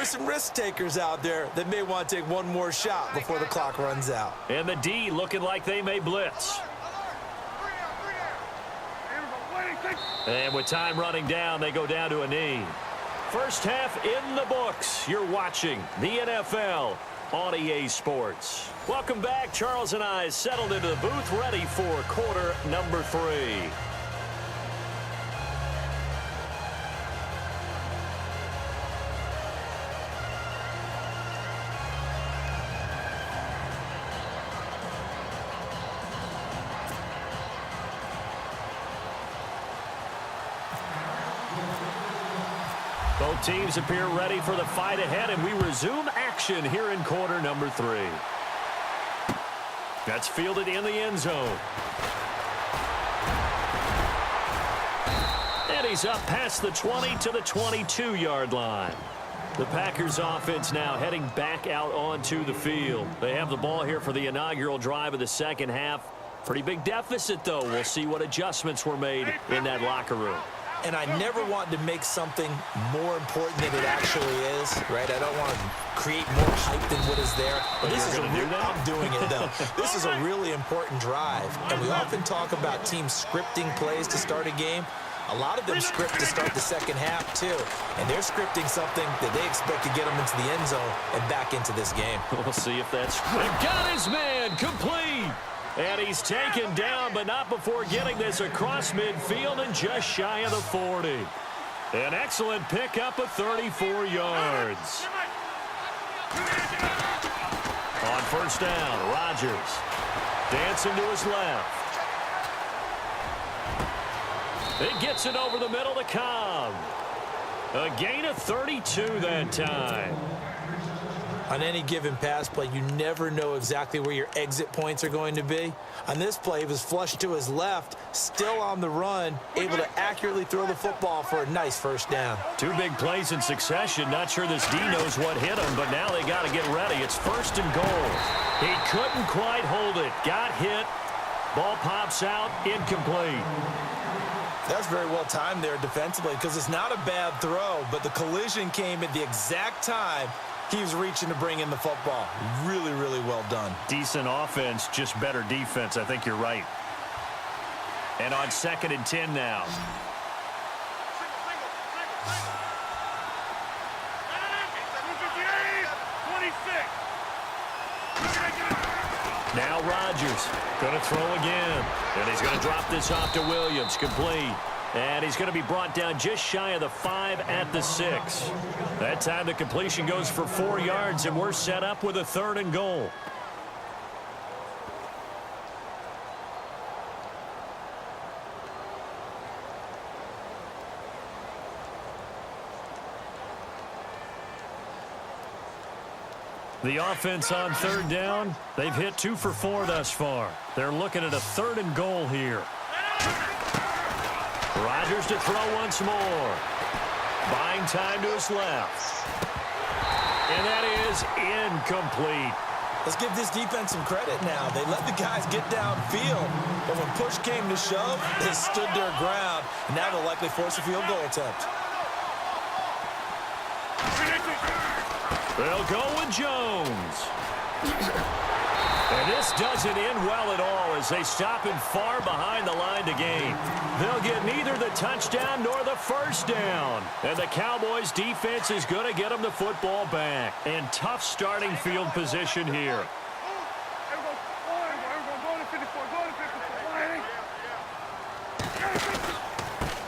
are some risk takers out there that may want to take one more shot before the clock runs out. And the D looking like they may blitz. And with time running down, they go down to a knee. First half in the books. You're watching the NFL on EA Sports. Welcome back. Charles and I settled into the booth, ready for quarter number 3. Both teams appear ready for the fight ahead, and we resume action here in quarter number 3. That's fielded in the end zone. And he's up past the 20 to the 22-yard line. The Packers offense now heading back out onto the field. They have the ball here for the inaugural drive of the second half. Pretty big deficit, though. We'll see what adjustments were made in that locker room. And I never want to make something more important than it actually is, right? I don't want to create more hype than what is there. But this is I'm doing it, though. This is a really important drive. And we often talk about teams scripting plays to start a game. A lot of them script to start the second half, too. And they're scripting something that they expect to get them into the end zone and back into this game. We'll see if that's true. Got his man complete. And he's taken down, but not before getting this across midfield and just shy of the 40. An excellent pickup of 34 yards. On first down, Rodgers dancing to his left. It gets it over the middle to Cobb. A gain of 32 that time. On any given pass play, you never know exactly where your exit points are going to be. On this play, he was flushed to his left, still on the run, able to accurately throw the football for a nice first down. 2 big plays in succession. Not sure this D knows what hit him, but now they got to get ready. It's first and goal. He couldn't quite hold it. Got hit. Ball pops out, incomplete. That's very well timed there defensively because it's not a bad throw, but the collision came at the exact time he was reaching to bring in the football. Really, really well done. Decent offense, just better defense. I think you're right. And on 2nd and 10 now. Now Rodgers going to throw again. And he's going to drop this off to Williams. Complete. And he's going to be brought down just shy of the 5 at the 6. That time the completion goes for 4 yards, and we're set up with a 3rd and goal. The offense on 3rd down, they've hit 2 for 4 thus far. They're looking at a 3rd and goal here. Rodgers to throw once more. Buying time to his left. And that is incomplete. Let's give this defense some credit now. They let the guys get downfield, but when push came to shove, they stood their ground. And now they'll likely force a field goal attempt. They'll go with Jones. And this doesn't end well at all as they stop him far behind the line to gain. They'll get neither the touchdown nor the first down. And the Cowboys defense is going to get them the football back. And tough starting field position here.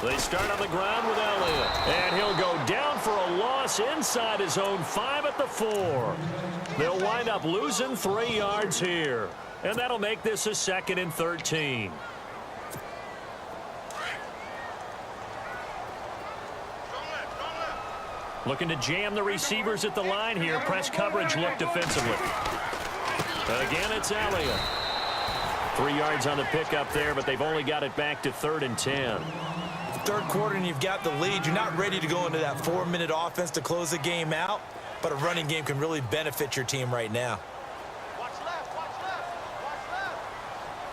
They start on the ground with Elliott. And he'll go down for a loss inside his own 5 at the 4. They'll wind up losing 3 yards here. And that'll make this a 2nd and 13. Looking to jam the receivers at the line here. Press coverage look defensively. Again, it's Elliott. 3 yards on the pickup there, but they've only got it back to 3rd and 10. Third quarter and you've got the lead. You're not ready to go into that 4-minute offense to close the game out, but a running game can really benefit your team right now. Watch left, watch left, watch left.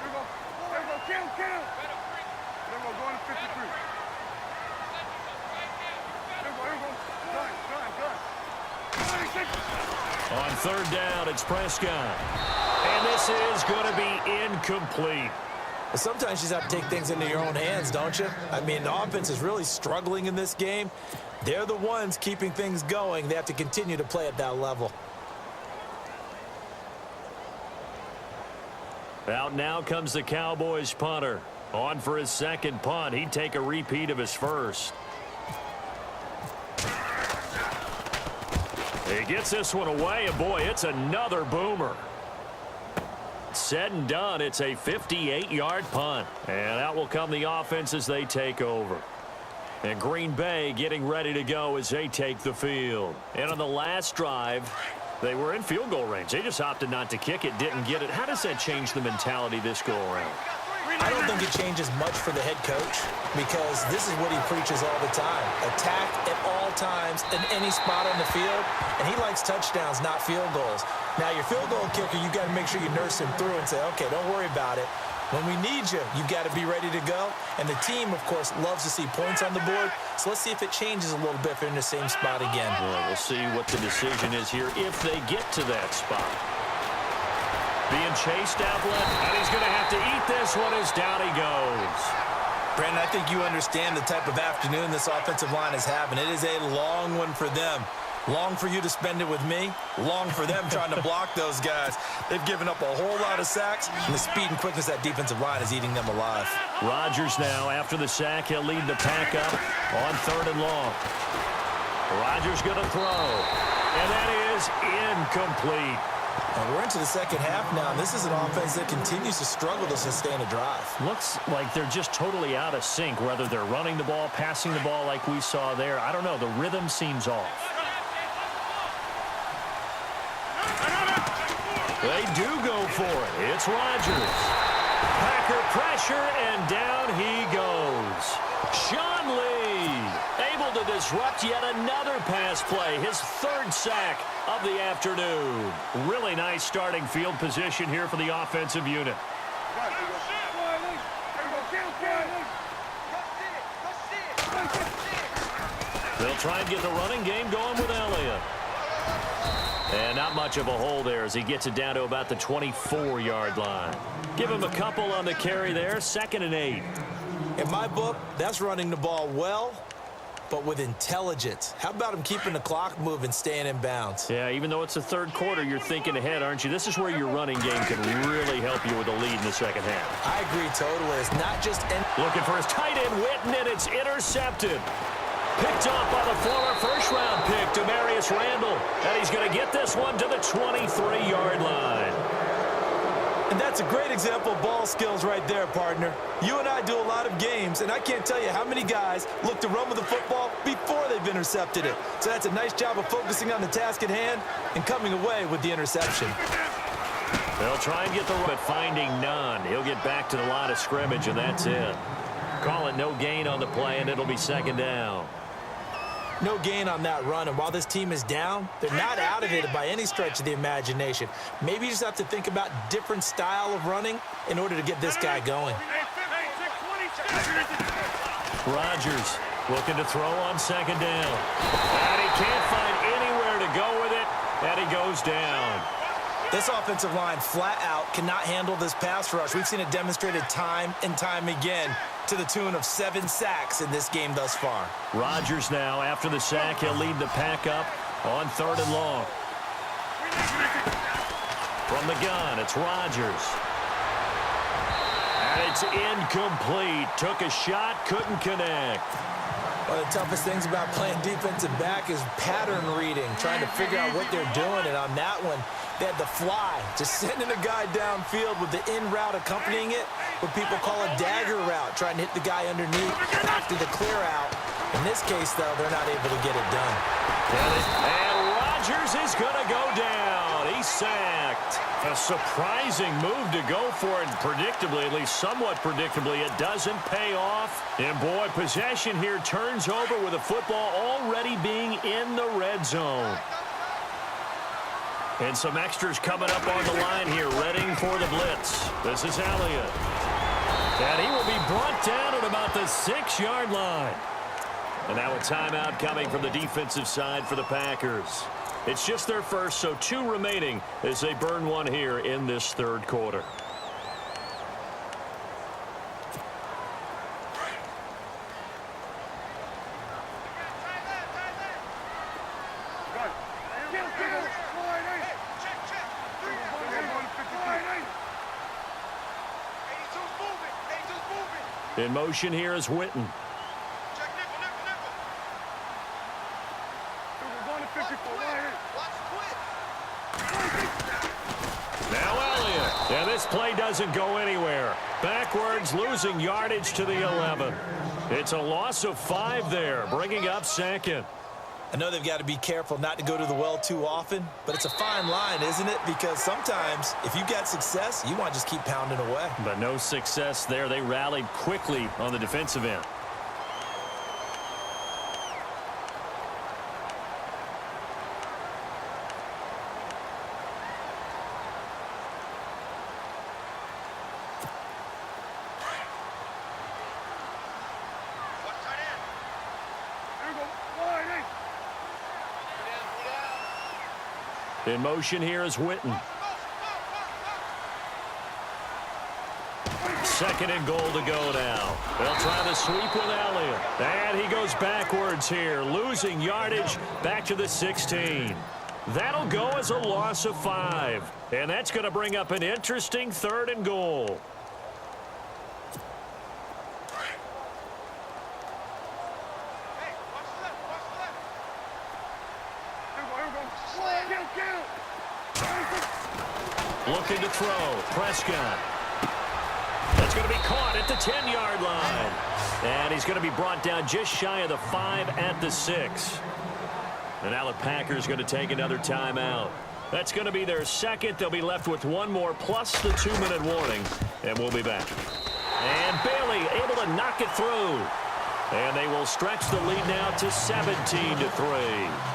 Here we go, count. Here we go, going to 53. Here we go, gun. On third down, it's Prescott. And this is going to be incomplete. Sometimes you just have to take things into your own hands, don't you? I mean, the offense is really struggling in this game. They're the ones keeping things going. They have to continue to play at that level. Out now comes the Cowboys punter. On for his second punt. He'd take a repeat of his first. He gets this one away, and boy, it's another boomer. Said and done, it's a 58-yard punt. And out will come the offense as they take over. And Green Bay getting ready to go as they take the field. And on the last drive, they were in field goal range. They just opted not to kick it, didn't get it. How does that change the mentality this go-around? I don't think it changes much for the head coach because this is what he preaches all the time. Attack at all times in any spot on the field, and he likes touchdowns, not field goals. Now, your field goal kicker, you got to make sure you nurse him through and say, okay, don't worry about it. When we need you, you got to be ready to go. And the team, of course, loves to see points on the board. So let's see if it changes a little bit if they're in the same spot again. Well, we'll see what the decision is here if they get to that spot. Being chased out left, and he's going to have to eat this one as down he goes. Brandon, I think you understand the type of afternoon this offensive line is having. It is a long one for them. Long for you to spend it with me. Long for them trying to block those guys. They've given up a whole lot of sacks, and the speed and quickness of that defensive line is eating them alive. Rodgers now, after the sack, he'll lead the pack up on third and long. Rodgers going to throw, and that is incomplete. And we're into the second half now, and this is an offense that continues to struggle to sustain a drive. Looks like they're just totally out of sync, whether they're running the ball, passing the ball like we saw there. I don't know. The rhythm seems off. They do go for it. It's Rodgers. Packer pressure, and down he goes. Sean Lee able to disrupt yet another pass play. His third sack of the afternoon. Really nice starting field position here for the offensive unit. They'll try and get the running game going with Elliott. And not much of a hole there as he gets it down to about the 24-yard line. Give him a couple on the carry there. 2nd and 8. In my book, that's running the ball well, but with intelligence. How about him keeping the clock moving, staying in bounds? Yeah, even though it's the third quarter, you're thinking ahead, aren't you? This is where your running game can really help you with a lead in the second half. I agree totally. It's not just... Looking for his tight end, Witten, and it's intercepted. Picked off by the former first-round pick, Demarius Randall. And he's going to get this one to the 23-yard line. And that's a great example of ball skills right there, partner. You and I do a lot of games, and I can't tell you how many guys look to run with the football before they've intercepted it. So that's a nice job of focusing on the task at hand and coming away with the interception. They'll try and get the run, but finding none. He'll get back to the line of scrimmage, and that's it. Call it no gain on the play, and it'll be 2nd down. No gain on that run, and while this team is down, they're not out of it by any stretch of the imagination. Maybe you just have to think about different style of running in order to get this guy going. Rodgers looking to throw on 2nd down. And he can't find anywhere to go with it, and he goes down. This offensive line flat out cannot handle this pass rush. We've seen it demonstrated time and time again to the tune of 7 sacks in this game thus far. Rodgers now, after the sack, he'll lead the pack up on 3rd and long. From the gun, it's Rodgers. And it's incomplete. Took a shot, couldn't connect. One of the toughest things about playing defensive back is pattern reading, trying to figure out what they're doing. And on that one, they had the fly, just sending a guy downfield with the in route accompanying it, what people call a dagger route, trying to hit the guy underneath after the clear out. In this case, though, they're not able to get it done. And Rodgers is going to go down. He's sacked. A surprising move to go for it, predictably, at least somewhat predictably. It doesn't pay off. And, boy, possession here turns over with the football already being in the red zone. And some extras coming up on the line here, readying for the blitz. This is Elliott. And he will be brought down at about the 6-yard line. And now a timeout coming from the defensive side for the Packers. It's just their first, so 2 remaining as they burn one here in this third quarter. In motion here is Witten. Now Elliott. And this play doesn't go anywhere. Backwards, losing yardage to the 11. It's a loss of 5 there, bringing up second. I know they've got to be careful not to go to the well too often, but it's a fine line, isn't it? Because sometimes if you got success, you want to just keep pounding away. But no success there. They rallied quickly on the defensive end. In motion here is Witten. Second and goal to go now. They'll try the sweep with Elliott. And he goes backwards here, losing yardage back to the 16. That'll go as a loss of 5. And that's going to bring up an interesting third and goal. Looking to throw. Prescott. That's going to be caught at the 10-yard line. And he's going to be brought down just shy of the 5 at the 6. And now the Packers going to take another timeout. That's going to be their second. They'll be left with one more plus the 2-minute warning. And we'll be back. And Bailey able to knock it through. And they will stretch the lead now to 17-3.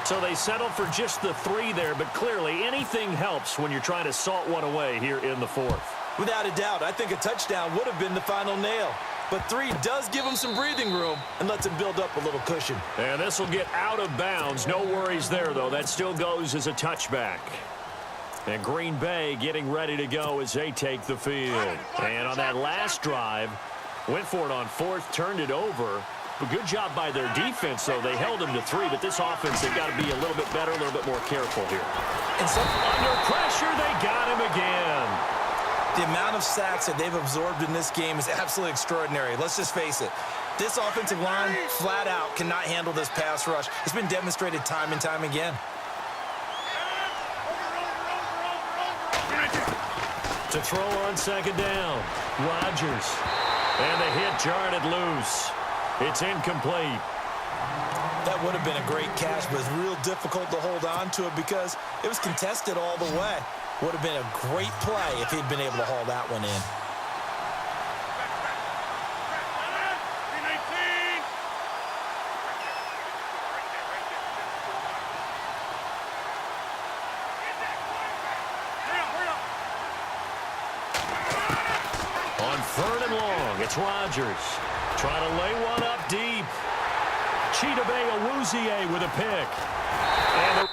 So they settled for just the 3 there, but clearly anything helps when you're trying to salt one away here in the 4th. Without a doubt, I think a touchdown would have been the final nail. But 3 does give them some breathing room and lets them build up a little cushion. And this will get out of bounds. No worries there, though. That still goes as a touchback. And Green Bay getting ready to go as they take the field. And on that last drive, went for it on 4th, turned it over. But good job by their defense, though. They held them to 3, but this offense, they've got to be a little bit better, a little bit more careful here. And under pressure, they got him again. The amount of sacks that they've absorbed in this game is absolutely extraordinary. Let's just face it. This offensive line, flat out, cannot handle this pass rush. It's been demonstrated time and time again. To throw on second down, Rodgers. And the hit jarred it loose. It's incomplete. That would have been a great catch, but it's real difficult to hold on to it because it was contested all the way. Would have been a great play if he'd been able to haul that one in. On 3rd and long, it's Rodgers. Trying to lay one up deep. Chidobe Awuzie with a pick. And